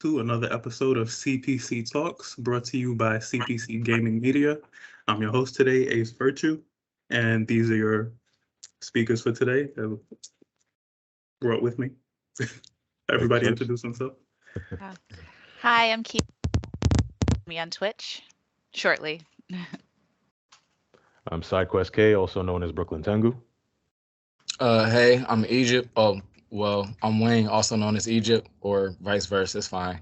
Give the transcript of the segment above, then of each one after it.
to another episode of CPC Talks, brought to you by CPC Gaming Media. I'm your host today, Ace Virtue, and these are your speakers for today that brought with me. Everybody introduce themselves. Hi, I'm Keith. Me on Twitch shortly. I'm SideQuest K, also known as Brooklyn Tengu. Hey, I'm Egypt. Oh, well, I'm Wayne, also known as Egypt, or vice versa. It's fine.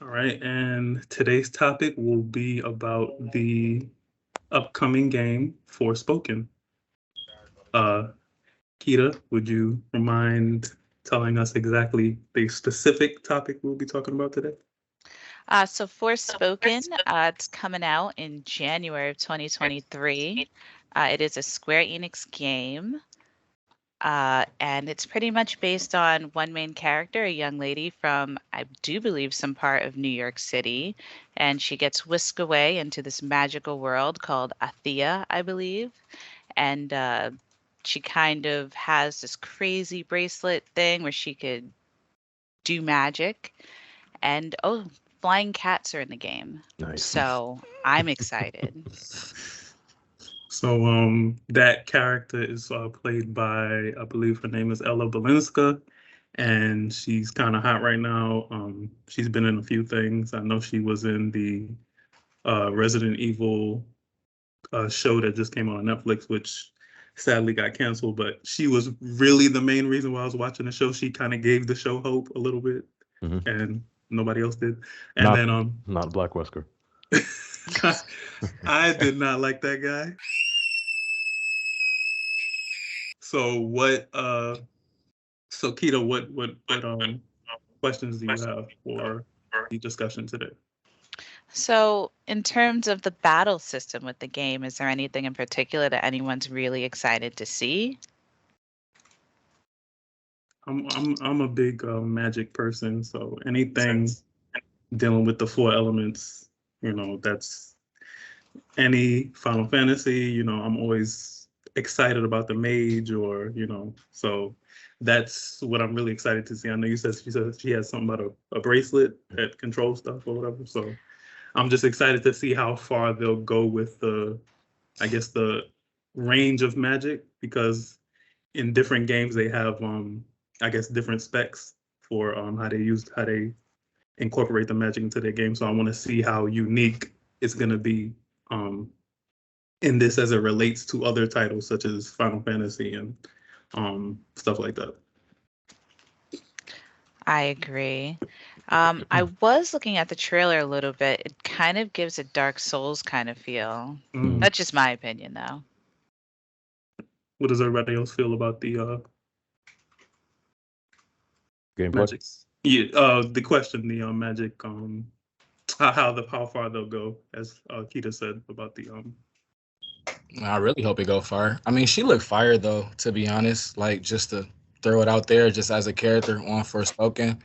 All right, and today's topic will be about the upcoming game, Forspoken. Kita, would you mind telling us exactly the specific topic we'll be talking about today? So Forspoken, it's coming out in January of 2023. It is a Square Enix game. And it's pretty much based on one main character, a young lady from, I do believe, some part of New York City. And she gets whisked away into this magical world called Athea, I believe. And she kind of has this crazy bracelet thing where she could do magic. And, flying cats are in the game. Nice. So I'm excited. So that character is played by, I believe her name is Ella Balinska, and she's kind of hot right now. She's been in a few things. I know she was in the Resident Evil show that just came out on Netflix, which sadly got canceled, but she was really the main reason why I was watching the show. She kind of gave the show hope a little bit, and nobody else did. And not Black Wesker. I did not like that guy. So what? So Kita, what questions do you have for the discussion today? So, in terms of the battle system with the game, is there anything in particular that anyone's really excited to see? I'm a big magic person, so anything dealing with the four elements, that's any Final Fantasy. I'm always excited about the mage, or so that's what I'm really excited to see. I know she said she has something about a bracelet that controls stuff or whatever, so I'm just excited to see how far they'll go with the range of magic, because in different games they have different specs for how they incorporate the magic into their game. So I want to see how unique it's going to be in this as it relates to other titles such as Final Fantasy and stuff like that. I agree. I was looking at the trailer a little bit. It kind of gives a Dark Souls kind of feel. That's just my opinion, though. What does everybody else feel about the Gameplay? magic? Yeah, the question, the magic, how far they'll go, as Kita said about the I really hope it go far. I mean, she looked fire though, to be honest. Like, just to throw it out there, just as a character on Forspoken.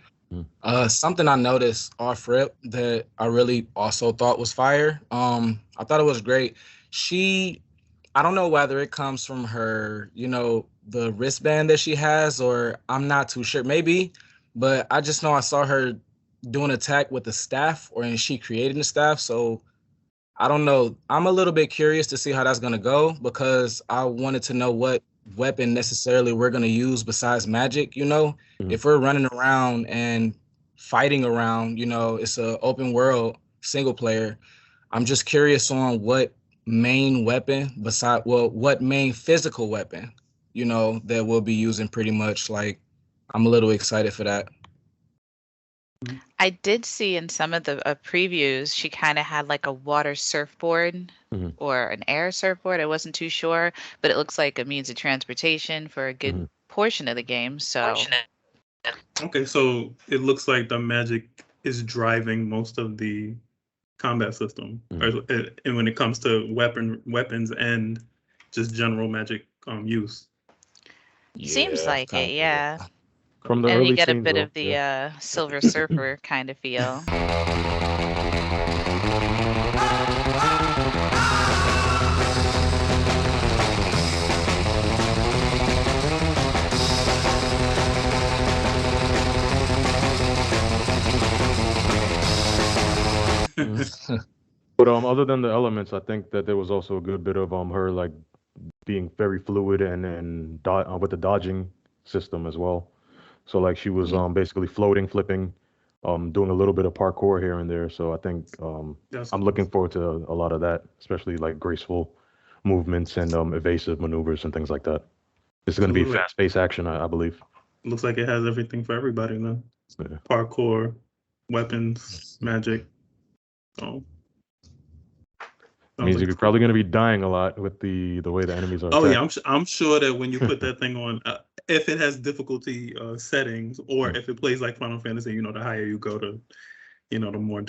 Something I noticed off rip that I really also thought was fire. I thought it was great. I don't know whether it comes from her, the wristband that she has, or I'm not too sure. Maybe, but I just know I saw her do an attack with the staff, and she created the staff. So I don't know. I'm a little bit curious to see how that's going to go, because I wanted to know what weapon necessarily we're going to use besides magic. If we're running around and fighting around, it's an open world single player. I'm just curious on what main weapon what main physical weapon, that we'll be using pretty much. Like, I'm a little excited for that. I did see in some of the previews, she kind of had like a water surfboard or an air surfboard. I wasn't too sure, but it looks like a means of transportation for a good portion of the game. So, okay, so it looks like the magic is driving most of the combat system, and when it comes to weapons and just general magic use. Seems like it, yeah. From the And early you get a scenes, bit though, of the Silver Surfer kind of feel. But other than the elements, I think that there was also a good bit of her like being very fluid and with the dodging system as well. So like she was basically floating, flipping, doing a little bit of parkour here and there. So I think I'm looking forward to a lot of that, especially like graceful movements and evasive maneuvers and things like that. This is going to be fast-paced action, I believe. Looks like it has everything for everybody now. Yeah. Parkour, weapons, magic. Oh. Means you're probably going to be dying a lot with the way the enemies are. Oh yeah, I'm sure that when you put that thing on, if it has difficulty settings, or if it plays like Final Fantasy, the higher you go to, the more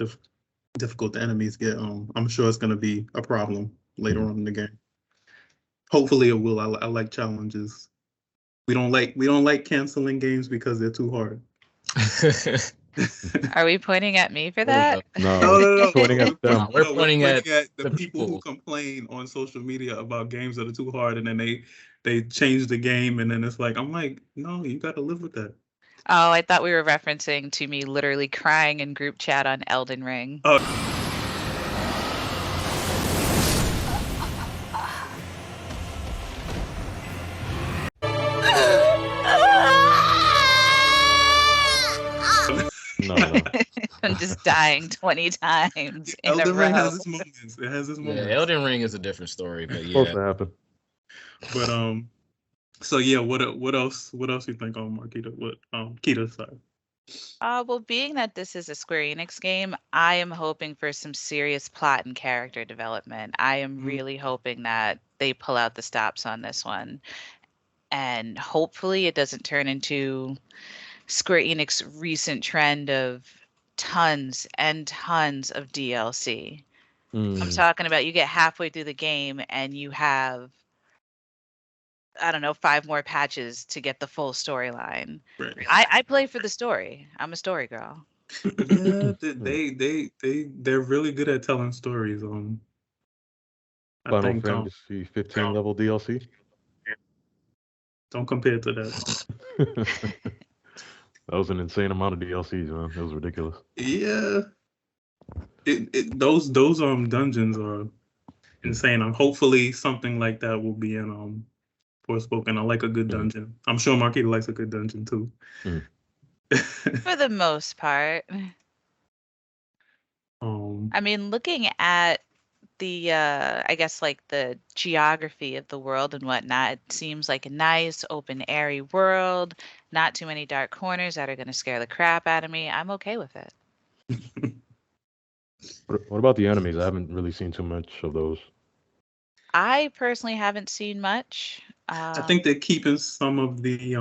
difficult the enemies get. I'm sure it's going to be a problem later on in the game. Hopefully it will. I like challenges. We don't like canceling games because they're too hard. Are we pointing at me for that? No. Pointing at them. We're pointing at the people who complain on social media about games that are too hard, and then they change the game, and then it's like, I'm like, no, you got to live with that. Oh, I thought we were referencing to me literally crying in group chat on Elden Ring. Oh. No. I'm just dying 20 times in Elden a Ring row. has its moments. It has its moments. Yeah, Elden Ring is a different story, but yeah. Supposed to happen. But so yeah, what else you think on Marquita? Kita, sorry. Well, being that this is a Square Enix game, I am hoping for some serious plot and character development. I am really hoping that they pull out the stops on this one. And hopefully it doesn't turn into Square Enix recent trend of tons and tons of DLC. I'm talking about you get halfway through the game and you have, I don't know, 5 more patches to get the full storyline. Right. I play for the story. I'm a story girl. Yeah, they're really good at telling stories. Final Fantasy 15 level DLC. Don't compare it to that. That was an insane amount of DLCs, man. It was ridiculous. Yeah. Those dungeons are insane. Hopefully something like that will be in Forspoken. I like a good dungeon. I'm sure Marquita likes a good dungeon too. For the most part. I mean, looking at the I guess like the geography of the world and whatnot, it seems like a nice open airy world, not too many dark corners that are going to scare the crap out of me. I'm okay with it. What about the enemies? I haven't really seen too much of those. I personally haven't seen much. I think they're keeping some of the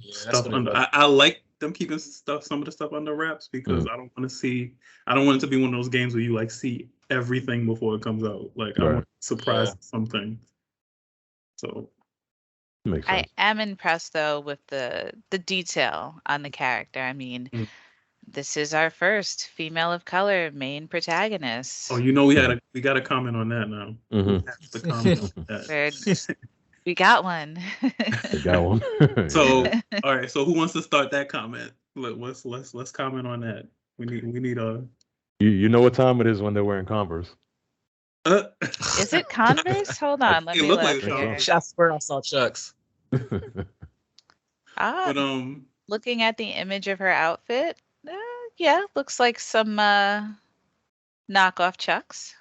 stuff under. I like them keeping some of the stuff under wraps because I don't want it to be one of those games where you like see everything before it comes out. Like I want to surprise some things. So makes sense. I am impressed though with the detail on the character. I mean, this is our first female of color main protagonist. Oh, we got a comment on that now. The comment on that. We got one. We got one. So all right. So who wants to start that comment? Let's comment on that. We need a. You know what time it is when they're wearing Converse. Is it Converse? Hold on, let me look here. I swear I saw Chucks. But looking at the image of her outfit, yeah, looks like some knockoff Chucks.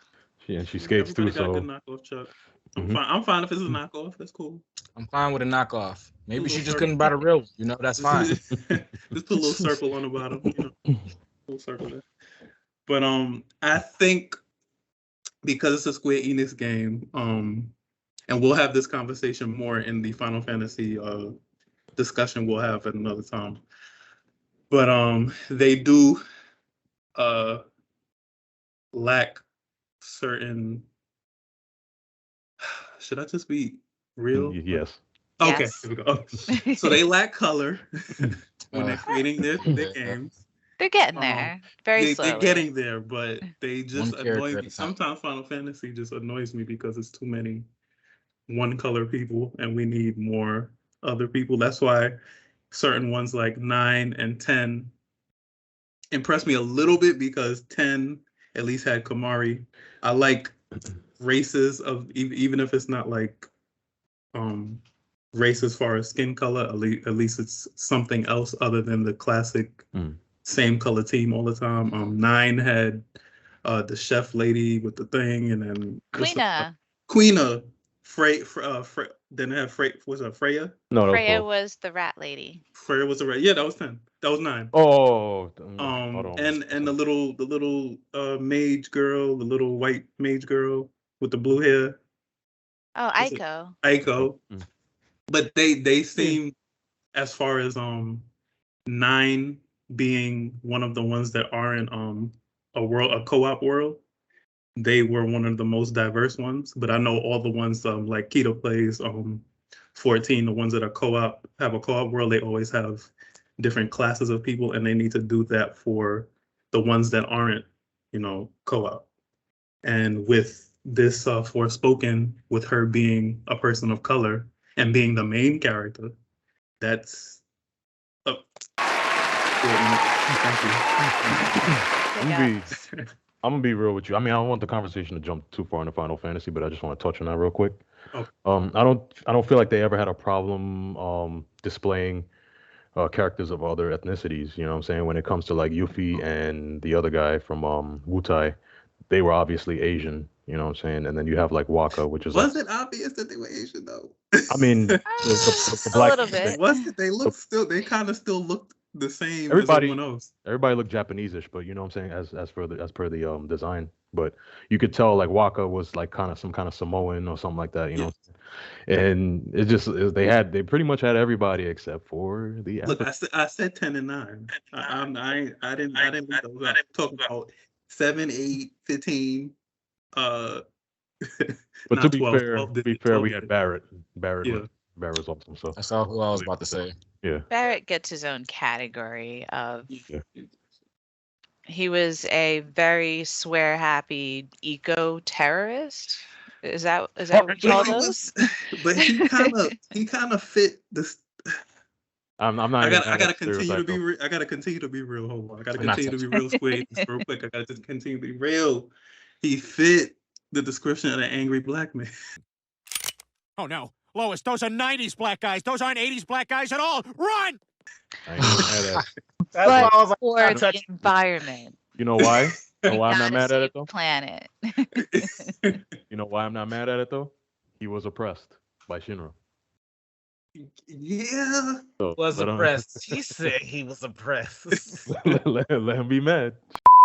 Yeah, she skates too. So knockoff Chuck. I'm fine if it's a knockoff. That's cool. I'm fine with a knockoff. Maybe she just couldn't buy the real one. That's fine. Just put a little circle on the bottom. Little circle there. But I think because it's a Square Enix game, and we'll have this conversation more in the Final Fantasy discussion we'll have at another time. But they do lack certain. Should I just be real? Yes. Okay, yes. Here we go. So they lack color when they're creating their games. They're getting there very slowly. They're getting there, but they just annoy me. Sometimes Final Fantasy just annoys me because it's too many one color people and we need more other people. That's why certain ones like 9 and 10 impress me a little bit because 10 at least had Kamari. I like races of even if it's not like race as far as skin color. At least it's something else other than the classic same color team all the time. 9 had the chef lady with the thing, and then Queena. Didn't have was it Freya? No, that Freya was was the rat lady. Freya was the rat. Yeah, that was 10. That was 9. hold And the little mage girl, the little white mage girl with the blue hair. Oh, Aiko. Aiko. But they seem, as far as 9 being one of the ones that are in a co-op world, they were one of the most diverse ones. But I know all the ones like Keto plays 14, the ones that are have a co-op world, they always have different classes of people, and they need to do that for the ones that aren't, co-op. And with this Forspoken, with her being a person of color and being the main character, that's thank you. I'm gonna be real with you. I mean, I don't want the conversation to jump too far into Final Fantasy, but I just want to touch on that real quick. Okay. I don't feel like they ever had a problem displaying characters of other ethnicities. You know what I'm saying? When it comes to like Yuffie and the other guy from Wutai, they were obviously Asian. You know what I'm saying? And then you have like Waka, which is was it obvious that they were Asian though? I mean, the a little bit. Was it? They kind of still looked the same as everyone else. Everybody looked Japanese-ish, but you know what I'm saying, as per the design. But you could tell like Waka was like some kind of Samoan or something like that, you know. And they pretty much had everybody except for the. Look, I said 10 and 9. I didn't leave those out. Talk about 7, 8, 15. But to be 12, fair, we had Barrett. Yeah. Barrett was awesome. So that's all who I was about to say. Yeah. Barrett gets his own category of. Yeah. He was a very swear happy eco terrorist. Is that what you call those? But he kind of fit this. I'm not. I gotta continue to be. I gotta continue to be real. Hold on. I gotta continue to be real square. Real quick. I gotta just continue to be real. He fit the description of an angry black man. Oh no, Lois, those are 90s black guys. Those aren't 80s black guys at all. Run! That's why I was like, for the environment. You know why? You know why I'm not mad at it though? Planet. You know why I'm not mad at it though? He was oppressed by Shinra. Yeah. So, was oppressed. He said he was oppressed. let him be mad.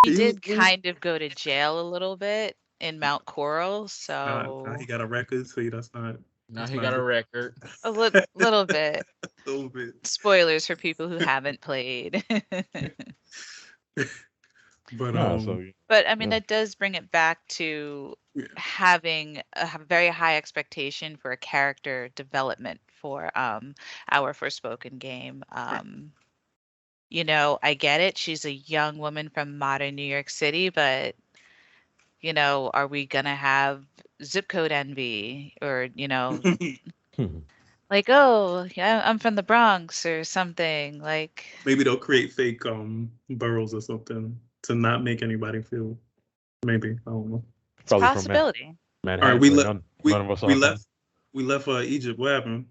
He did kind of go to jail a little bit in Mount Coral, so he got a record, so that's not. Now he got a record. A little bit. A little bit. Spoilers for people who haven't played. But I mean, that does bring it back to having a very high expectation for a character development for our Forspoken game. You know, I get it. She's a young woman from modern New York City, but you know, are we gonna have zip code envy or, you know, like, oh, yeah, I'm from the Bronx or something like. Maybe they'll create fake boroughs or something to not make anybody feel. Maybe I don't know. It's a possibility. All right, we left Egypt. What happened?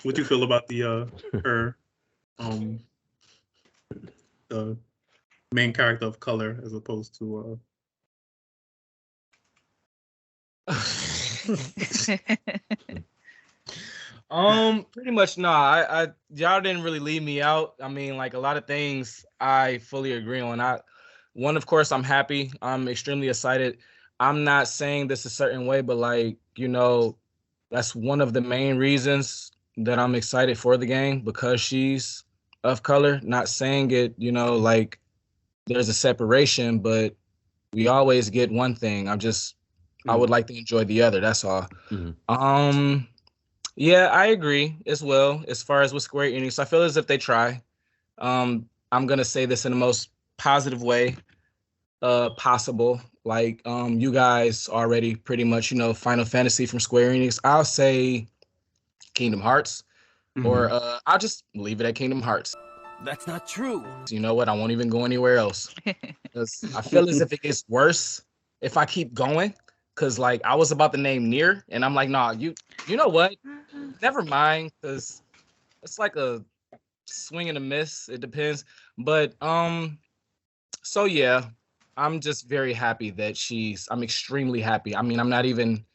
What you feel about the her the main character of color as opposed to pretty much I y'all didn't really leave me out. I mean, like a lot of things I fully agree on. One, of course, I'm happy. I'm extremely excited. I'm not saying this a certain way, but like, you know, that's one of the main reasons that I'm excited for the game, because she's of color. Not saying it, you know, like there's a separation, but we always get one thing. I would like to enjoy the other. That's all. Mm-hmm. Yeah, I agree as well. As far as with Square Enix, I feel as if they try. I'm gonna say this in the most positive way possible. Like you guys already pretty much, you know, Final Fantasy from Square Enix. I'll say Kingdom Hearts, or I'll just leave it at Kingdom Hearts. That's not true. You know what? I won't even go anywhere else. 'Cause I feel as if it gets worse if I keep going. Cause like I was about to name Near, and I'm like, nah, you know what? Never mind, cause it's like a swing and a miss. It depends. But so yeah, I'm just very happy that I'm extremely happy. I mean,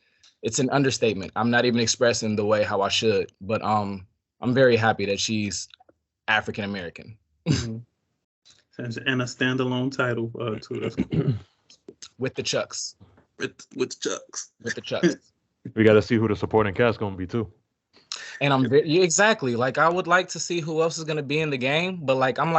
it's an understatement. I'm not even expressing the way how I should, but I'm very happy that she's African American. And a standalone title too. That's cool. With the Chucks. With Chucks. With the Chucks. We got to see who the supporting cast gonna be too. And exactly, like I would like to see who else is gonna be in the game, but like I'm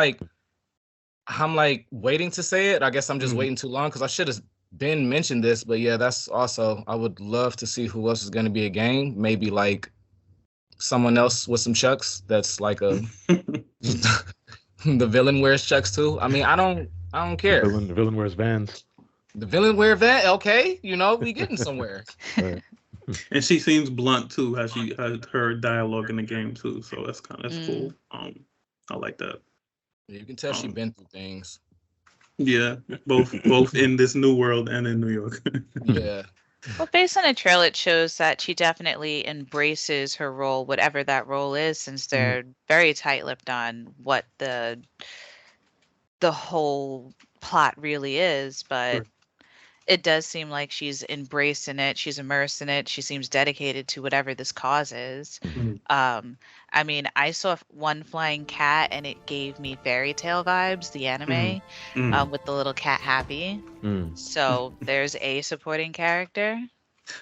waiting to say it. I guess I'm just waiting too long because I should have been mentioned this, but yeah, that's also I would love to see who else is gonna be a game. Maybe like someone else with some Chucks that's like a the villain wears Chucks too. I mean, I don't care. The villain wears Vans. The villain wear that, okay? You know, we getting somewhere. Right. And she seems blunt too, how she had her dialogue in the game too. So that's cool. I like that. You can tell she's been through things. Yeah, both in this new world and in New York. Yeah. Well, based on the trail, it shows that she definitely embraces her role, whatever that role is, since they're very tight-lipped on what the whole plot really is. But it does seem like she's embracing it. She's immersed in it. She seems dedicated to whatever this cause is. I mean, I saw one flying cat, and it gave me Fairy Tale vibes, the anime, with the little cat Happy. So there's a supporting character.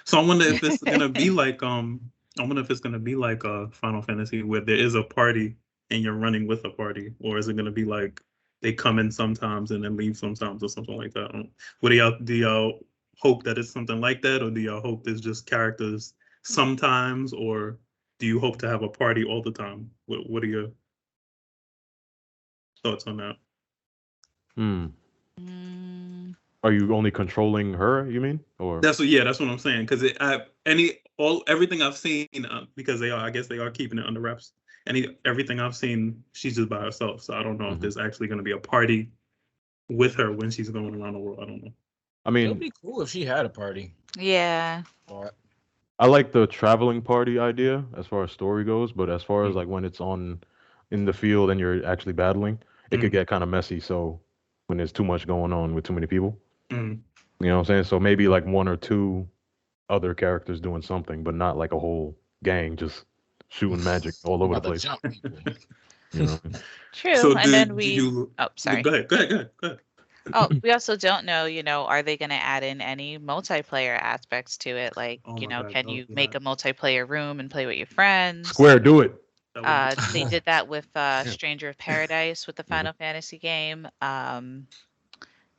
So I wonder if it's gonna be like I wonder if it's gonna be like Final Fantasy where there is a party and you're running with a party, or is it gonna be like they come in sometimes and then leave sometimes or something like that? Do y'all hope that it's something like that, or do y'all hope there's just characters sometimes, or do you hope to have a party all the time? What are your thoughts on that? Are you only controlling her, you mean? Or That's what I'm saying. Because everything I've seen, because I guess they are keeping it under wraps. Everything I've seen, she's just by herself. So I don't know if there's actually going to be a party with her when she's going around the world. I don't know. I mean, It'd be cool if she had a party. Yeah. I like the traveling party idea as far as story goes, but as far as like when it's in the field and you're actually battling, it could get kind of messy. So when there's too much going on with too many people, you know what I'm saying? So maybe like one or two other characters doing something, but not like a whole gang just shooting magic all over the place. You know? True. So and then sorry. Go ahead. Oh, we also don't know, are they going to add in any multiplayer aspects to it? Like, can you make a multiplayer room and play with your friends? Square, do it. They did that with Stranger of Paradise with the Final Fantasy game.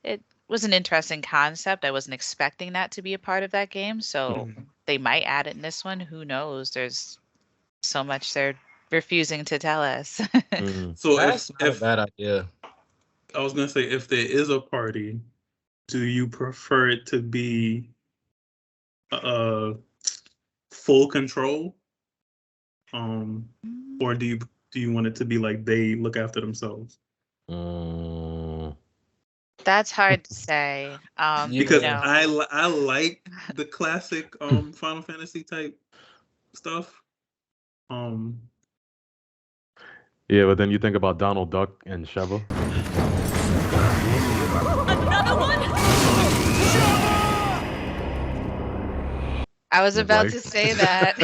It was an interesting concept. I wasn't expecting that to be a part of that game, so they might add it in this one. Who knows? There's so much they're refusing to tell us. So that's not a bad idea. I was gonna say, if there is a party, do you prefer it to be full control, or do you want it to be like they look after themselves? That's hard to say. Because I like the classic Final Fantasy type stuff. Yeah, but then you think about Donald Duck and Sheva. Another one? I was about to say that.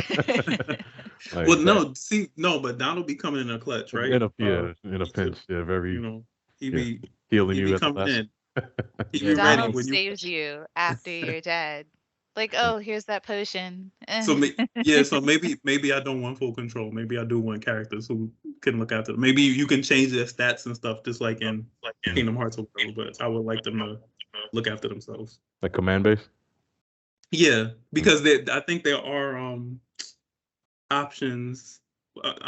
But Donald be coming in a clutch, right? In a pinch, very. He be healing you be at the coming last. in. He be ready Donald when saves you after you're dead. Like, oh, here's that potion. So maybe I don't want full control. Maybe I do want characters who can look after them. Maybe you can change their stats and stuff, just like in Kingdom Hearts, but I would like them to look after themselves. Like command base. Yeah, because I think there are options.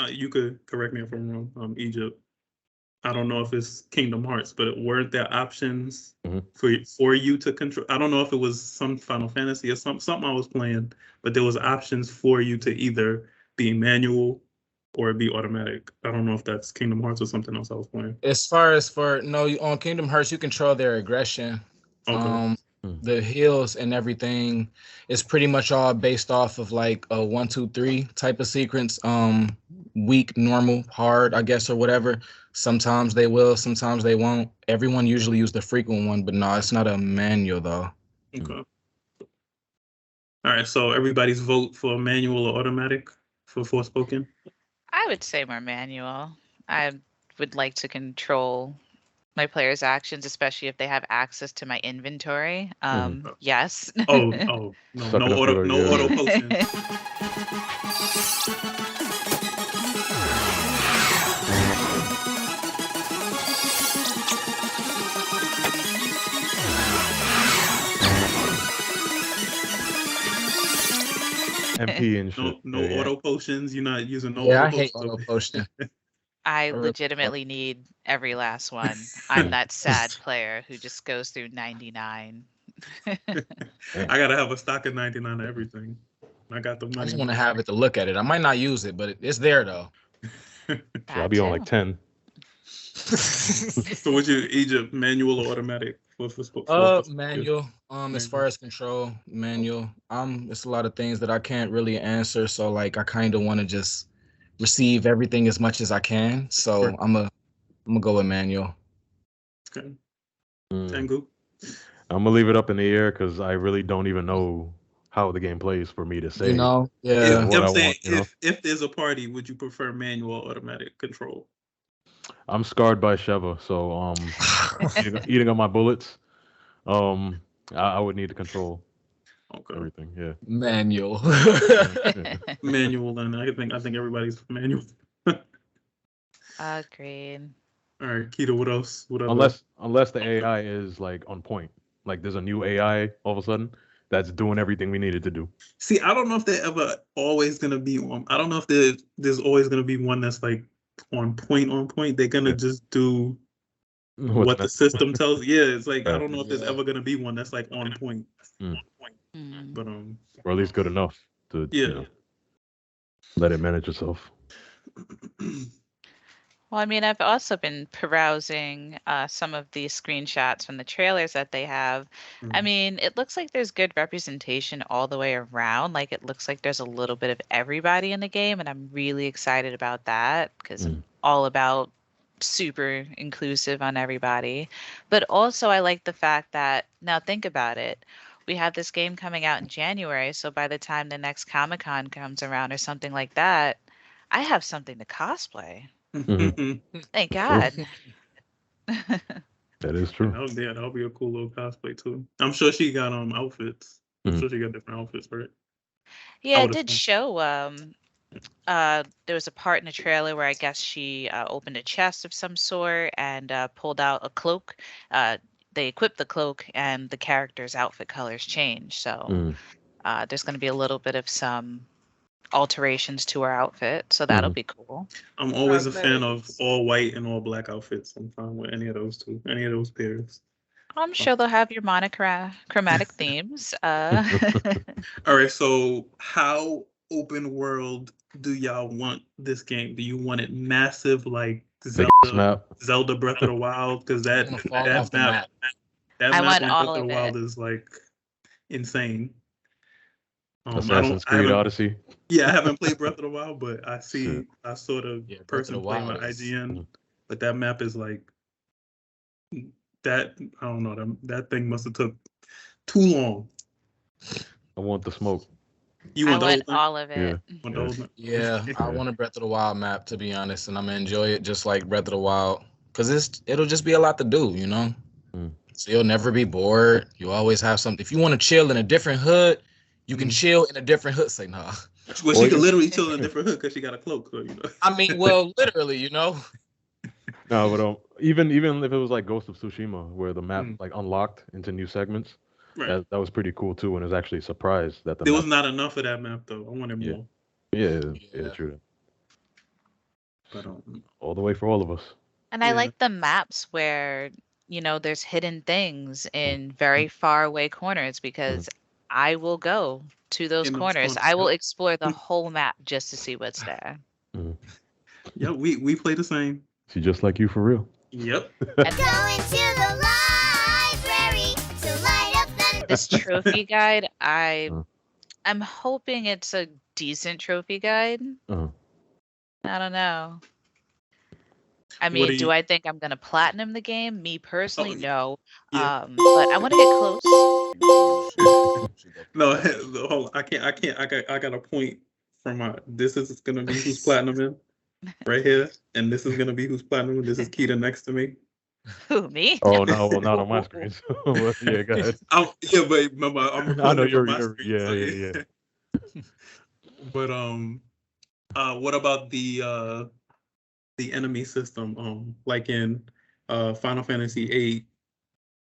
You could correct me if I'm wrong. Egypt. I don't know if it's Kingdom Hearts, but weren't there options for you to control? I don't know if it was some Final Fantasy or something I was playing, but there was options for you to either be manual or it'd be automatic. I don't know if that's Kingdom Hearts or something else I was playing. As far as on Kingdom Hearts, you control their aggression. Okay. The heals and everything is pretty much all based off of like a 1, 2, 3 type of sequence. Weak, normal, hard, I guess, or whatever. Sometimes they will, sometimes they won't. Everyone usually use the frequent one, but no, it's not a manual though. Okay. All right, so everybody's vote for manual or automatic for Forspoken? I would say more manual. I would like to control my players' actions, especially if they have access to my inventory. Yes. No auto potion. MP and shit. No auto potions. You're not using no. Yeah, auto I hate potions. auto potion. I legitimately need every last one. I'm that sad player who just goes through 99. I gotta have a stock of 99 of everything. I got the money. I just want to have it to look at it. I might not use it, but it's there though. I'll be on like 10. So would you Egypt manual or automatic? Manual. As far as control, manual. It's a lot of things that I can't really answer. So like I kind of want to just receive everything as much as I can. So Sure. I'm gonna go with manual. Okay. Tengu? I'm gonna leave it up in the air because I really don't even know how the game plays for me to say. Yeah. If there's a party, would you prefer manual or automatic control? I'm scarred by Sheva, so eating up my bullets. I would need to control everything. Yeah. Manual. Manual, then I think everybody's manual. Agreed. All right, Keto, what else? Unless the AI is like on point, like there's a new AI all of a sudden that's doing everything we needed to do. See, I don't know if they're ever always gonna be on. I don't know if there's always gonna be one that's like on point. They're gonna just do what the system tells. Yeah, it's like I don't know if there's ever gonna be one that's like on point. But or at least good enough to let it manage itself. Well, I mean, I've also been perusing some of the screenshots from the trailers that they have. I mean, it looks like there's good representation all the way around. Like, it looks like there's a little bit of everybody in the game, and I'm really excited about that because I'm all about super inclusive on everybody. But also, I like the fact that, now think about it, we have this game coming out in January, so by the time the next Comic-Con comes around or something like that, I have something to cosplay. Thank God. That is true. That'll be a cool little cosplay too. I'm sure she got outfits. I'm sure she got different outfits, right? Yeah, it did show. There was a part in the trailer where I guess she opened a chest of some sort and pulled out a cloak. They equipped the cloak and the character's outfit colors change. So there's going to be a little bit of some alterations to her outfit, so that'll be cool. I'm always a fan of all white and all black outfits. I'm fine with any of those pairs. I'm sure they'll have your monochromatic themes. All right, so how open world do y'all want this game? Do you want it massive like Zelda Breath of the Wild? Because that map I want on all Breath of the of Wild it. is like insane. Assassin's Creed Odyssey. Yeah, I haven't played Breath of the Wild, but I saw the Breath of person the playing Wild on is- IGN. But that map is like that. I don't know. That thing must have took too long. I want the smoke. You I want the whole want thing? all of it. Yeah. Want the whole thing? Yeah, I want a Breath of the Wild map, to be honest, and I'm gonna enjoy it just like Breath of the Wild, because it'll just be a lot to do, you know. So you'll never be bored. You always have something. If you want to chill in a different hood, you can chill in a different hood. Say nah. Well, she could literally chill in a different hood because she got a cloak. So, I mean, well, literally, you know. No, but even if it was like Ghost of Tsushima, where the map like unlocked into new segments, right. that was pretty cool too, and it was actually a surprise that there was not enough of that map though. I wanted more. Yeah, true. But all the way for all of us. And I like the maps where, there's hidden things in very far away corners, because I will go to those corners. I will explore the whole map just to see what's there. Yeah, we play the same. She's just like you for real. Yep. And Go into the library to light up the. this trophy guide, Uh. I'm hoping it's a decent trophy guide. Uh-huh. I don't know. I What mean, do do you- I think I'm gonna platinum the game? Me personally, no. yeah. But I want to get close. No, hold on. I can't. I got a point from my. This is gonna be who's platinum in right here, and this is gonna be who's platinum. This is Keita next to me. Who, me? Oh no, well not on my screen. So, yeah, go ahead. Yeah, but remember, I'm I know recording you're, from my you're screen, yeah, so yeah. But what about the enemy system? Like in Final Fantasy VIII,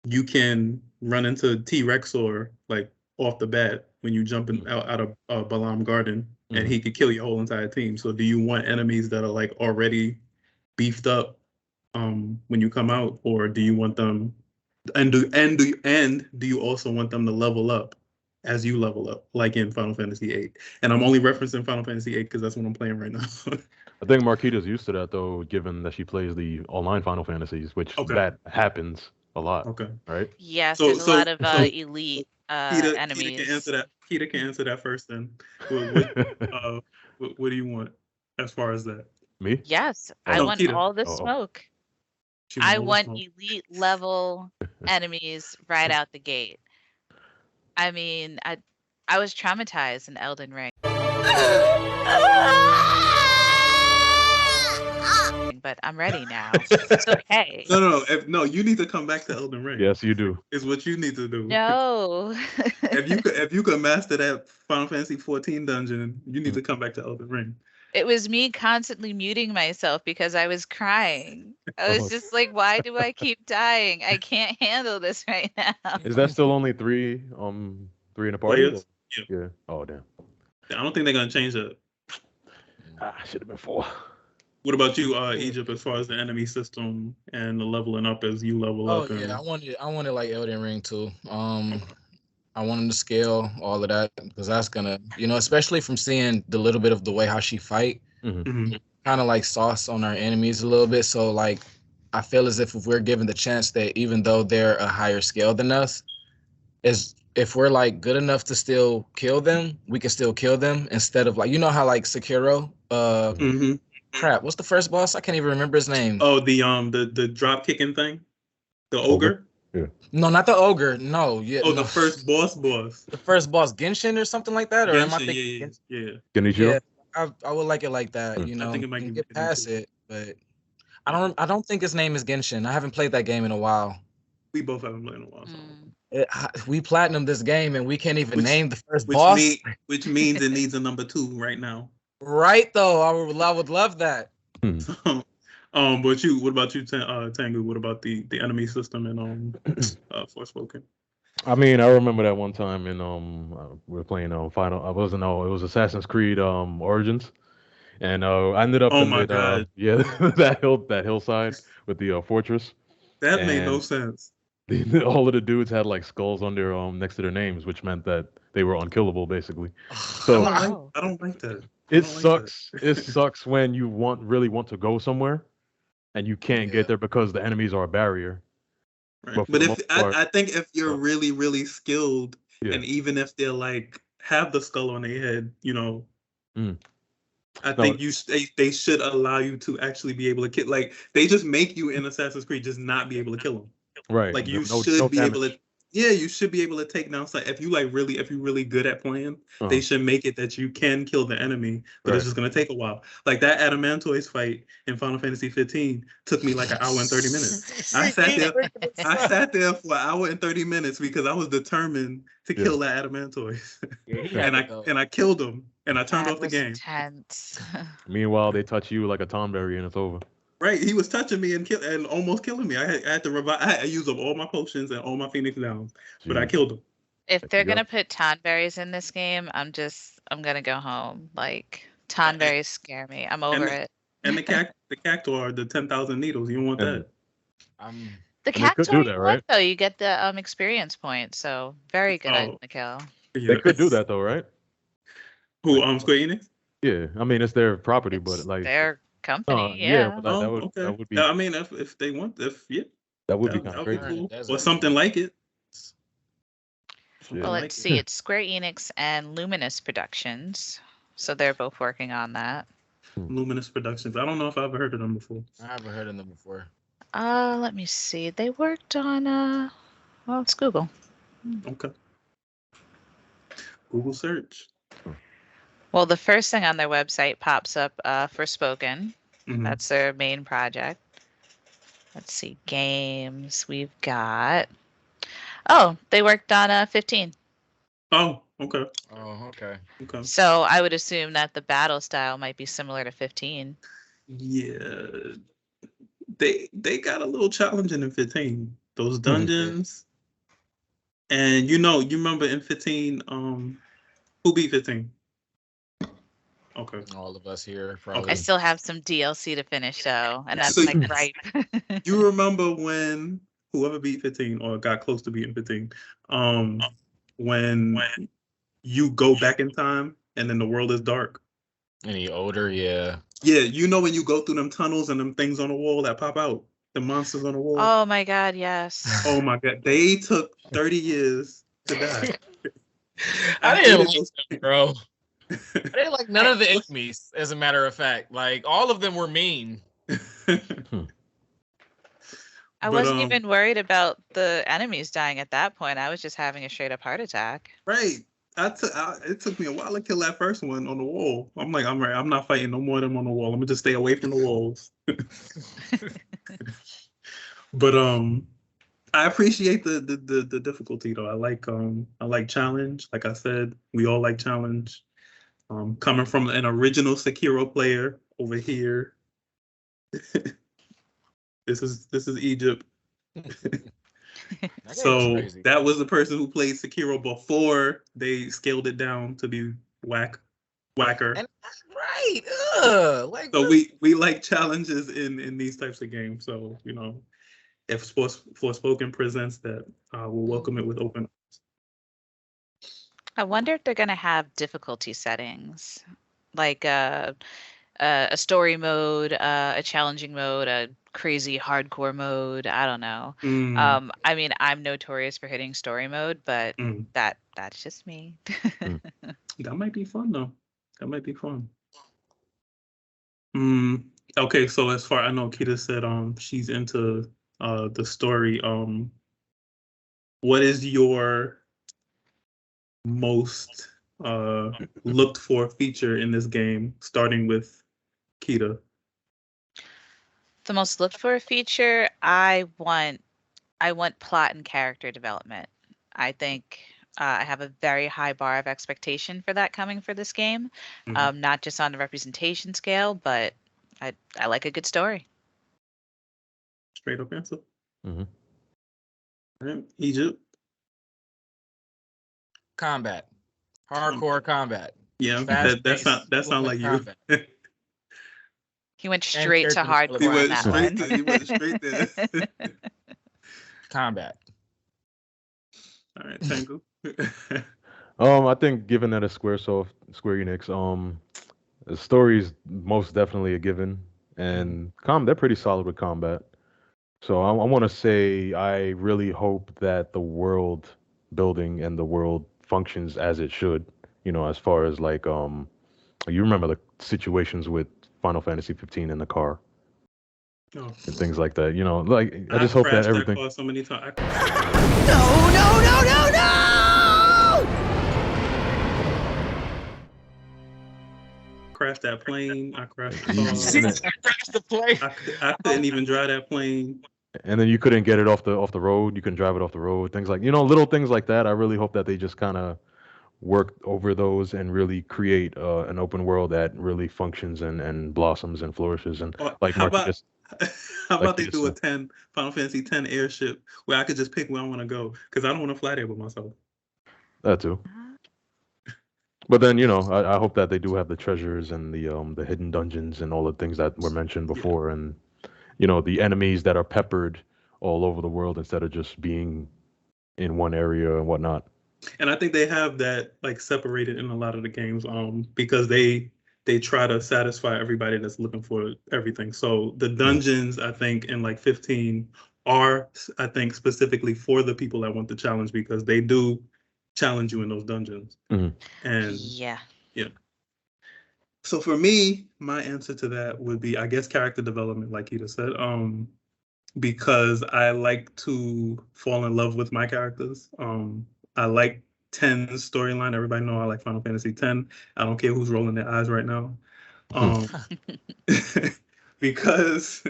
you can run into T-Rexor like off the bat when you jump out of Balam Garden, and he could kill your whole entire team. So do you want enemies that are like already beefed up when you come out, or do you want them do you also want them to level up as you level up, like in Final Fantasy VIII? And I'm only referencing Final Fantasy VIII because that's what I'm playing right now. I think Marquita's used to that though, given that she plays the online Final Fantasies, which that happens a lot. Okay. Right? Yes, So- there's a so- lot of so elite Keita enemies. can answer that. Keita can answer that first. Then, what do you want as far as that? Me? Yes, Oh, I no, want Keita. all the Oh. smoke. She I wants want smoke. elite level enemies right out the gate. I mean, I was traumatized in Elden Ring, but I'm ready now. It's okay. No, you need to come back to Elden Ring. Yes, you do. Is what you need to do. No. If you could master that Final Fantasy 14 dungeon, you need to come back to Elden Ring. It was me constantly muting myself because I was crying. I was Oh. just like, why do I keep dying? I can't handle this right now. Is that still only three in a party? Players? Yeah. Oh damn. I don't think they're gonna change that. Should have been 4. What about you, Egypt, as far as the enemy system and the leveling up as you level Oh up? And... yeah, I wanted like Elden Ring too. I wanted to scale all of that because that's gonna, especially from seeing the little bit of the way how she fight, Mhm. kind of like sauce on our enemies a little bit. So like, I feel as if we're given the chance that even though they're a higher scale than us, if we're like good enough to still kill them, we can still kill them instead of like, how like Sekiro, Mhm. crap, what's the first boss? I can't even remember his name. Oh, the drop kicking thing, the ogre. No, not the ogre. No, yeah. Oh, no. the first boss. The first boss, Genshin or something like that, or am I Genshin, thinking? yeah. Genichiro? Yeah, I would like it like that. Mm. I think it might you can be get past Genshin. it, but I don't think his name is Genshin. I haven't played that game in a while. We both haven't played in a while. So. We platinumed this game and we can't even name the first Which boss. which means it needs a number 2 right now. Right though, I would love that. But what about you, Tengu? What about the enemy system in Forspoken? I mean, I remember that one time in we were playing Final. It was Assassin's Creed Origins, and I ended up Oh in my that, God. that hillside with the fortress. That made no And- sense. All of the dudes had like skulls on their next to their names, which meant that they were unkillable basically. So I don't like that. it don't like sucks. It sucks when you really want to go somewhere, and you can't get there because the enemies are a barrier. Right. But for But the if most part- I think if you're really, really skilled, Yeah. and even if they're like have the skull on their head, Mm. I think they should allow you to actually be able to kill. Like they just make you in Assassin's Creed just not be able to kill them. Right. Like you No- should no be able damage. to. Yeah, you should be able to take down. So if you're really good at playing, they should make it that you can kill the enemy, but Right. it's just gonna take a while. Like that Adamantoise fight in Final Fantasy 15 took me like an hour and 30 minutes. I sat there for an hour and 30 minutes because I was determined to kill that Adamantoise, and I killed him, and I turned That off the was game. intense. Meanwhile, they touch you like a Tonberry and it's over. Right, he was touching me and almost killing me. I had to revive. I had to use up all my potions and all my Phoenix Downs, but I Jeez. killed him. If There they're you go. gonna put tonberries in this game, I'm gonna go home. Like tonberries scare me. I'm over it. And the cactuar, the 10,000 needles. You don't want And- that. The And they could cactuar do you that, want, right? though, you get the experience points, so very good Oh. Mikhail. They could do that though, right? Who? Square Enix? Yeah, I mean it's their property, but It's like their company. yeah, Yeah. but Oh, that okay. would be Yeah, I mean, if they want, that would be that kind of would be crazy. cool, Desert. or something like it. Something Well, like let's it. see. It's Square Enix and Luminous Productions, so they're both working on that. Luminous Productions. I don't know if I've heard of them before. I haven't heard of them before. Let me see. They worked on well, it's Google. Okay. Google search. Well, the first thing on their website pops up Forspoken. Mhm. That's their main project. Let's see. Games. We've got. Oh, they worked on 15. Oh, okay. Oh, okay. Okay. So I would assume that the battle style might be similar to 15. Yeah. They got a little challenging in 15. Those dungeons. And you remember in 15, who beat 15? Okay. All of us here I probably. still have some DLC to finish though, and that's So my gripe. You remember when whoever beat 15 or got close to beating 15, when you go back in time and then the world is dark? Any older? Yeah. Yeah, when you go through them tunnels and them things on the wall that pop out, the monsters on the wall. Oh my god, yes. Oh my god, they took 30 years to die. I hated didn't like those- them, bro. I didn't like none of the enemies, as a matter of fact. Like, all of them were mean. I But, wasn't even worried about the enemies dying at that point. I was just having a straight up heart attack. Right. It took me a while to kill that first one on the wall. I'm like, I'm right. I'm not fighting no more of them on the wall. I'm gonna just stay away from the walls. But I appreciate the difficulty though. I like challenge. Like I said, we all like challenge. Coming from an original Sekiro player over here. This is Egypt. So crazy. that was the person who played Sekiro before they scaled it down to be whacker. And right. Ugh. Like, So we like challenges in these types of games. So if Forspoken presents that, we'll welcome it with open arms. I wonder if they're going to have difficulty settings, like a story mode, a challenging mode, a crazy hardcore mode. I don't know. I mean, I'm notorious for hitting story mode, but that's just me. That might be fun though. That might be fun. Okay, so as far I know, Kita said she's into the story. What is your most looked for feature in this game, starting with Kita? The most looked for feature, I want plot and character development. I think I have a very high bar of expectation for that coming for this game, not just on the representation scale, but I like a good story. Straight up answer. Mhm. All right, Egypt. combat. Hardcore combat. Yeah, Fast-paced, that sound like you. combat. He went straight to character He hardcore on went that straight one. he went straight there. Combat. All right, Tango. I think given that it's Square Enix, the story's most definitely a given, and they're pretty solid with combat. So I want to say I really hope that the world building and the world functions as it should. As far as like you remember the situations with Final Fantasy 15 in the car Oh. and things like that. Like I just hope that crashed everything. car so many times. Crashed that plane. I crashed the car. Crashed the plane. I couldn't even drive that plane. And then you couldn't get it off the road. You couldn't drive it off the road. Things like little things like that. I really hope that they just kind of work over those and really create an open world that really functions and blossoms and flourishes. And like How Marky about they you do a said. Final Fantasy 10 airship where I could just pick where I want to go, because I don't want to fly there with myself. That too. But then I hope that they do have the treasures and the hidden dungeons and all the things that were mentioned before, and the enemies that are peppered all over the world instead of just being in one area and whatnot. And I think they have that like separated in a lot of the games, because they they try to satisfy everybody that's looking for everything. So the dungeons, I think, in like 15 are, I think, specifically for the people that want the challenge, because they do challenge you in those dungeons. And Yeah. so for me, my answer to that would be, I guess, character development, like Ida said, because I like to fall in love with my characters. I like 10's storyline. Everybody know I like Final Fantasy 10. I don't care who's rolling their eyes right now. Because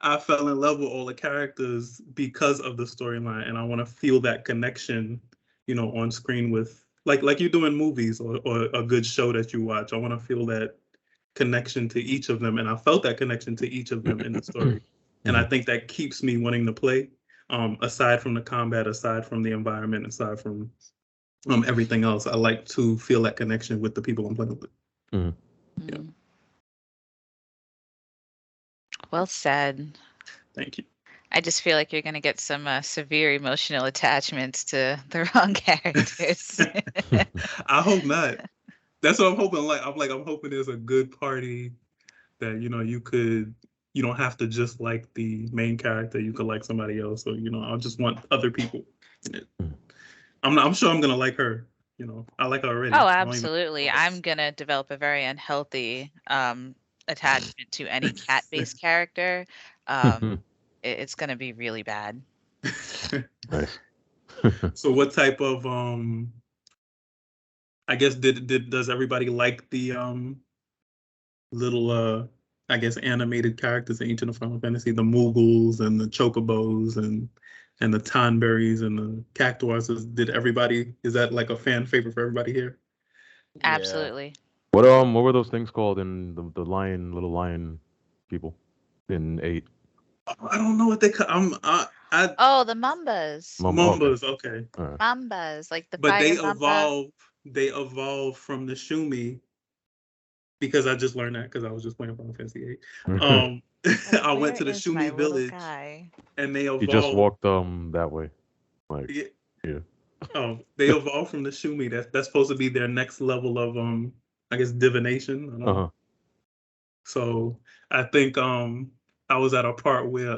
I fell in love with all the characters because of the storyline, and I want to feel that connection, on screen with like you do in movies or a good show that you watch. I want to feel that connection to each of them, and I felt that connection to each of them in the story. And I think that keeps me wanting to play, aside from the combat, aside from the environment, aside from everything else. I like to feel that connection with the people I'm playing with. Yeah. Well said. Thank you. I just feel like you're going to get some severe emotional attachments to the wrong characters. I hope not. That's what I'm hoping. I'm hoping there's a good party that, you don't have to just like the main character. You could like somebody else. So, I just want other people in it. I'm sure I'm going to like her. I like her already. Oh, absolutely. I'm going to develop a very unhealthy attachment to any cat-based character. It's going to be really bad. Nice. So what type of, I guess, does everybody like the little, I guess, animated characters in each of the Final Fantasy, the Moogles and the Chocobos and the Tonberries and the Cactuars? Is that like a fan favorite for everybody here? Absolutely. What were those things called in the little lion people in 8? I don't know what they call. Oh, the Mumbas. Mumbas, okay. Right. Mumbas, like the But fire they Mamba. evolve from the Shumi, because I just learned that because I was just playing Final Fantasy 8. I went to the Shumi village, and they evolved. He just walked that way. Like, yeah. They evolved from the Shumi. That's supposed to be their next level of I guess, divination. I don't know. So I think I was at a part where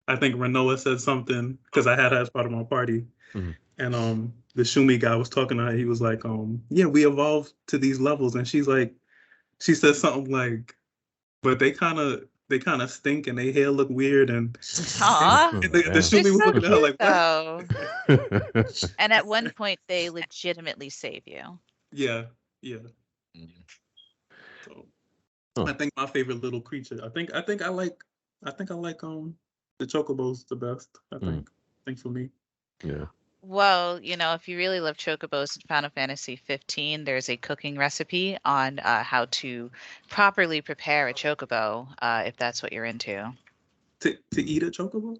I think Renoa said something, because I had her as part of my party, and the Shumi guy was talking to her. He was like, yeah, we evolved to these levels, and she said something like, but they kind of stink and their hair look weird, and the Shumi was looking at her like, what? And at one point they legitimately save you. Yeah. So I think my favorite little creature, I think I like the Chocobos the best. I think for me. Yeah. Well, if you really love Chocobos in Final Fantasy 15, there's a cooking recipe on how to properly prepare a Chocobo, if that's what you're into. To eat a Chocobo?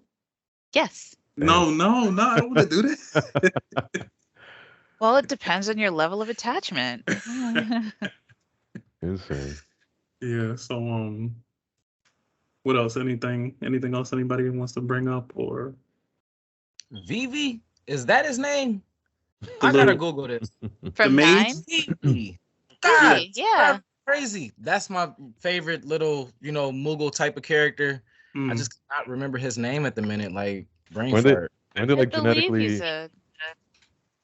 Yes. No, I don't want to do that. Well, it depends on your level of attachment. Insane. Yeah. So what else? Anything else anybody wants to bring up? Or Vivi? Is that his name? I gotta Google this. From 9? Vivi. God, yeah. that's crazy. That's my favorite little, Moogle type of character. I just cannot remember his name at the minute. Like brain fart. And they're like I believe genetically he's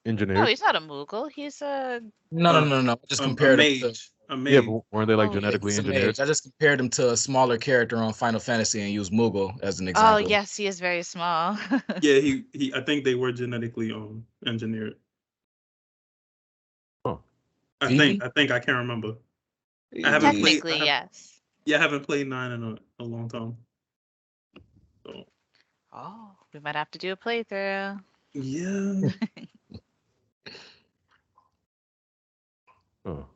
engineered. No, he's not a Moogle. He's a No. I just compared him to a mage. Yeah, but weren't they like genetically engineered? I just compared him to a smaller character on Final Fantasy and used Moogle as an example. Oh yes, he is very small. Yeah, he I think they were genetically engineered. Oh. I think I can't remember. I haven't Technically, yes. Yeah, I haven't played 9 in a long time. So. Oh, we might have to do a playthrough. Yeah. Oh.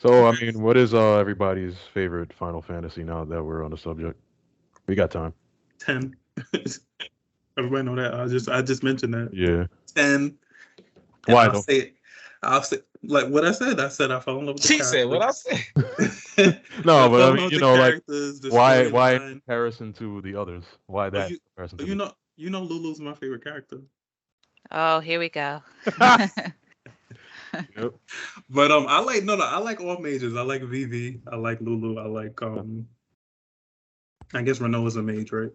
So, I mean, what is everybody's favorite Final Fantasy now that we're on the subject? We got time. 10. Everybody know that. I just mentioned that. Yeah. 10. Why I'll say like what I said. I said I fell in love with the She said what I said. No, but I mean, like, why in in comparison to the others? Why that comparison? To you know Lulu's my favorite character. Oh, here we go. Yep. But I like I like all mages. I like Vivi. I like Lulu. I like I guess Renault is a mage, right?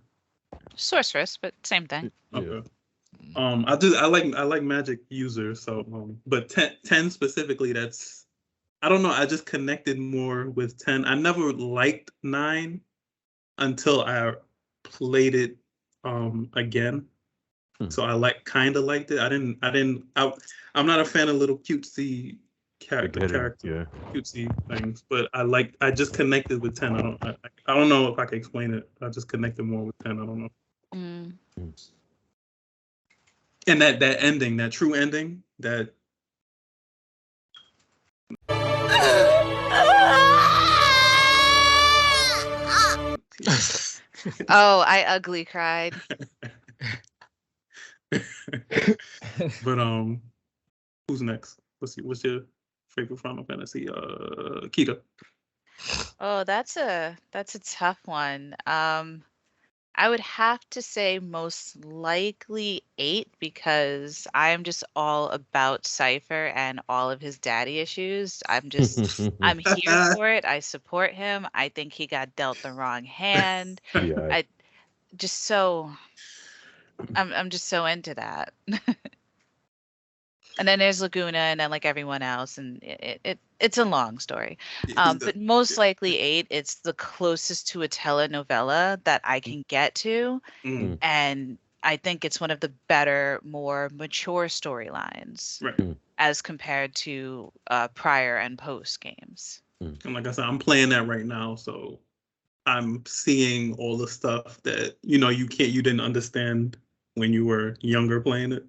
Sorceress, but same thing. Yeah. Okay. I like magic users. So but 10 specifically, that's I don't know. I just connected more with 10. I never liked 9 until I played it again. So I kind of liked it. I'm not a fan of little cutesy character cutesy things, but I just connected with 10. I don't know if I can explain it. I just connected more with 10. I don't know. Mm. And that ending, that true ending, that Oh, I ugly cried. but who's next? What's your favorite Final Fantasy? Kita. Oh, that's a tough one. I would have to say most likely 8 because I'm just all about Cypher and all of his daddy issues. I'm here for it. I support him. I think he got dealt the wrong hand. Yeah. I just so I'm just so into that. And then there's Laguna and then like everyone else, and it's a long story. But most likely 8, it's the closest to a telenovela that I can get to. Mm. And I think it's one of the better, more mature storylines Right. as compared to prior and post games. And like I said, I'm playing that right now, so I'm seeing all the stuff that you didn't understand when you were younger playing it.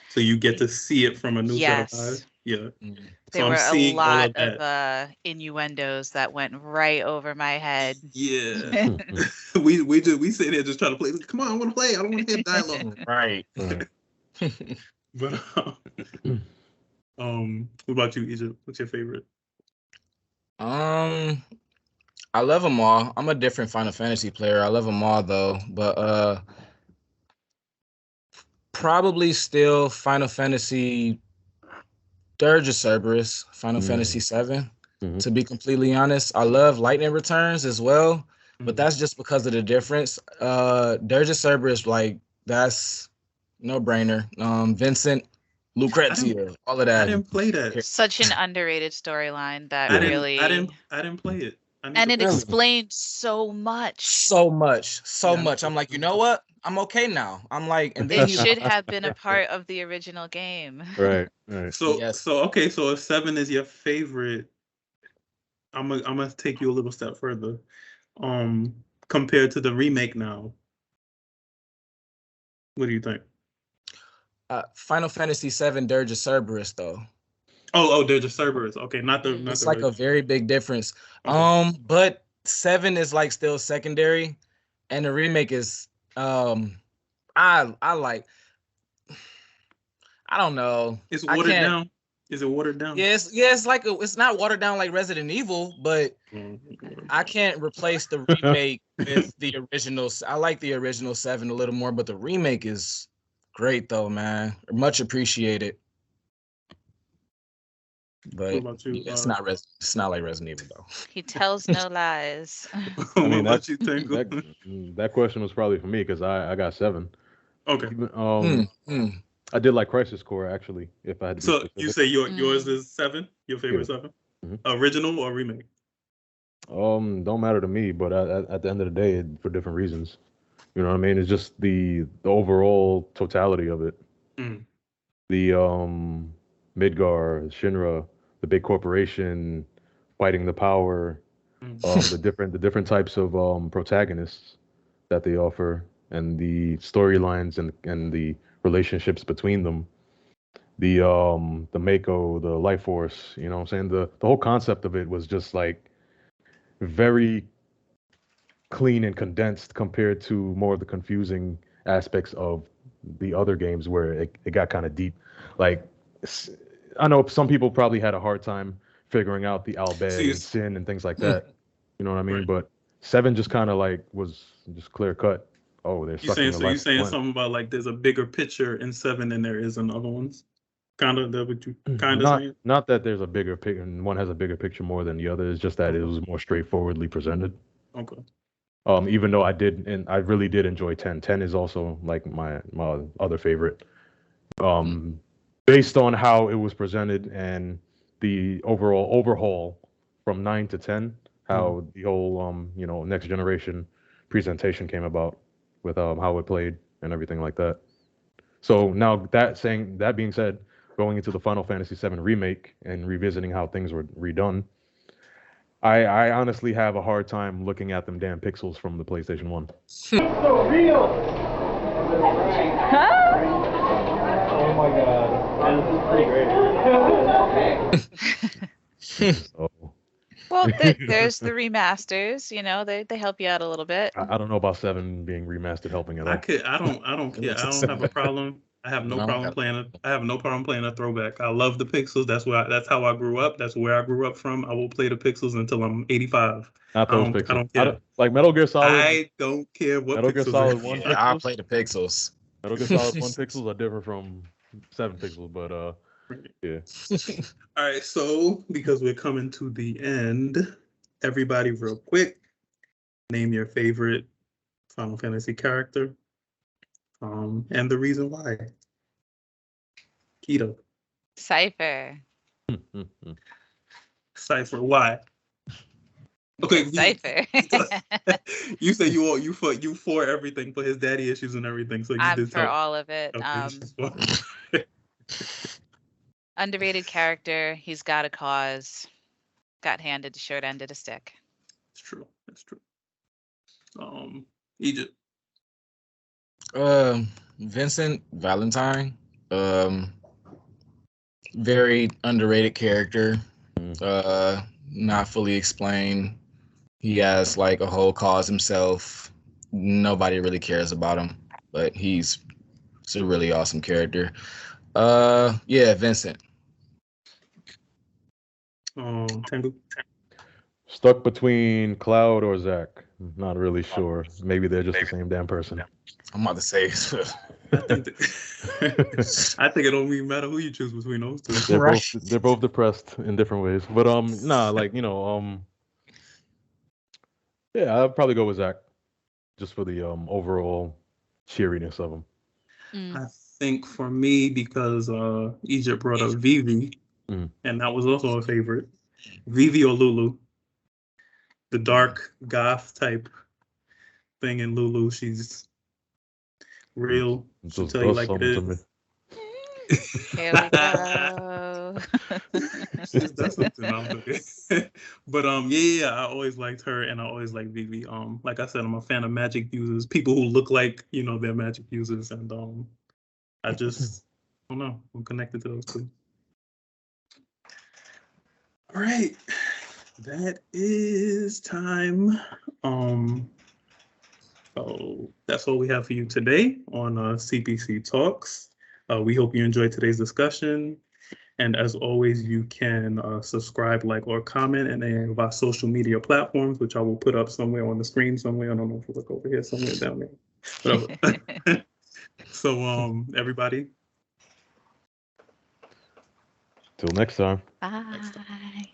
So you get to see it from a new set of eyes. Yeah. There So were I'm seeing a lot all of that. innuendos that went right over my head. Yeah. we sit here just trying to play. Come on, I want to play. I don't want to hear dialogue. Right. But what about you, Egypt? What's your favorite? I love them all. I'm a different Final Fantasy player. I love them all though, but probably still Final Fantasy Dirge of Cerberus, Final Fantasy 7. To be completely honest, I love Lightning Returns as well, but that's just because of the difference. Dirge of Cerberus, like that's no brainer. Vincent, Lucrezia, all of that. I didn't play that. Such an underrated storyline that I really didn't play it. and it explained so much. So much. I'm like, you know what? I'm okay now. I'm like, and then It should have been a part of the original game. Right. So Yes. so okay, so if 7 is your favorite, I'm gonna take you a little step further. Compared to the remake now, what do you think? Final Fantasy 7 Dirge of Cerberus though. Oh, they're just Cerberus. Okay, not the. It's like a very big difference. Okay. But 7 is like still secondary, and the remake is I like. I don't know. It's watered down. Is it watered down? Yes, it's like it's not watered down like Resident Evil, but I can't replace the remake with the original. I like the original 7 a little more, but the remake is great though, man. Much appreciated. But What about you? it's not like Resident Evil though. He tells no lies. I mean, what about you think? that question was probably for me because I got 7. Okay. I did like Crisis Core actually. If I had to. So you say yours is 7? Your favorite 7? Original or remake? Don't matter to me, but at the end of the day, for different reasons. You know what I mean? It's just the overall totality of it. The Midgar, Shinra, the big corporation fighting the power, the different types of protagonists that they offer, and the storylines and the relationships between them. The Mako, the life force, you know what I'm saying? The whole concept of it was just like very clean and condensed compared to more of the confusing aspects of the other games where it got kind of deep. Like, I know some people probably had a hard time figuring out the Albed and Sin and things like that. You know what I mean? Right. But 7 just kind of like was just clear cut. Oh, they're You saying something about like there's a bigger picture in 7 than there is in other ones? Kind of that what you kind of saying? Not that there's a bigger picture, one has a bigger picture more than the other. It's just that it was more straightforwardly presented. Okay. Even though I really did enjoy 10. 10 is also like my other favorite. Based on how it was presented and the overall overhaul from 9 to 10, how the whole next generation presentation came about with how it played and everything like that. So now that being said, going into the Final Fantasy VII remake and revisiting how things were redone, I honestly have a hard time looking at them damn pixels from the PlayStation 1. So real! Huh? Oh my god. This is pretty great. So, Well, there's the remasters. You know, they help you out a little bit. I don't know about 7 being remastered helping at all. I don't care. I don't have a problem. I have no problem playing a throwback. I love the pixels. That's how I grew up. That's where I grew up from. I will play the pixels until I'm 85. Not those pixels. I don't care. Like Metal Gear Solid. I don't care what Metal Gear pixels Solid are. 1 Yeah, I'll play the pixels. Metal Gear Solid 1 pixels are different from 7 pixels, but yeah. All right, so because we're coming to the end, everybody real quick, name your favorite Final Fantasy character, and the reason why. Keto. Cypher. Cypher, why? Okay, Cypher. you say you for everything, for his daddy issues and everything. So you I'm did for talk. all of it. Okay, Underrated character. He's got a cause. Got handed the short end of the stick. it's true. That's true. Egypt. Vincent Valentine. Very underrated character. Not fully explained. He has like a whole cause himself. Nobody really cares about him, but he's a really awesome character. Yeah, Vincent. Tengu. Stuck between Cloud or Zach. Not really sure. Maybe they're just the same damn person. I'm about to say I think it don't even matter who you choose between those two. They're both depressed in different ways. But yeah, I'd probably go with Zach. Just for the overall cheeriness of him. I think for me, because Egypt brought up Vivi, and that was also a favorite. Vivi or Lulu. The dark goth type thing in Lulu, she's real. She'll tell you like it is. Here we go. That's something I'm looking. But yeah, I always liked her, and I always liked Vivi. Like I said, I'm a fan of magic users, people who look like they're magic users, and I just don't know. I'm connected to those two. All right, that is time. So that's all we have for you today on CPC Talks. We hope you enjoyed today's discussion. And as always, you can subscribe, like, or comment in any of our social media platforms, which I will put up somewhere on the screen somewhere. I don't know if you look over here, somewhere down there. Whatever. So, everybody. Till next time. Bye.